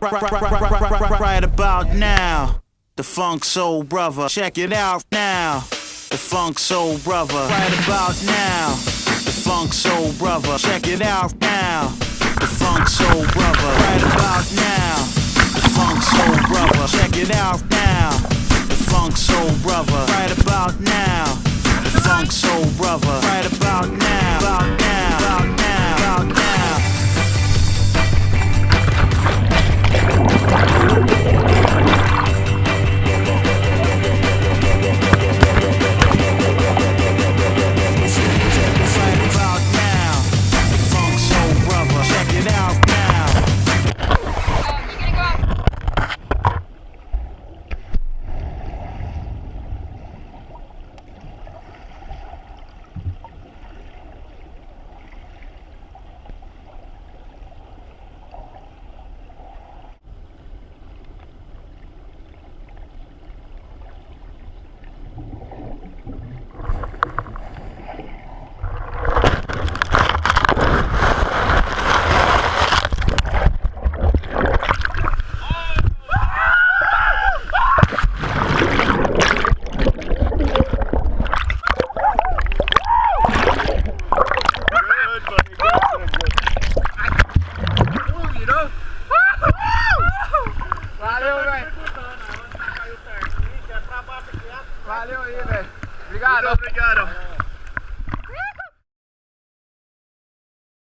Right about now, the funk soul brother. Check it out now, the funk soul brother. Right about now, the funk soul brother. Check it out now, the funk soul brother. Right about now, the funk soul brother. Check it out now, the funk soul brother. Right about now, the funk soul brother. Right about now, about now, about now, about now. Valeu aí, velho. Obrigado. Muito obrigado.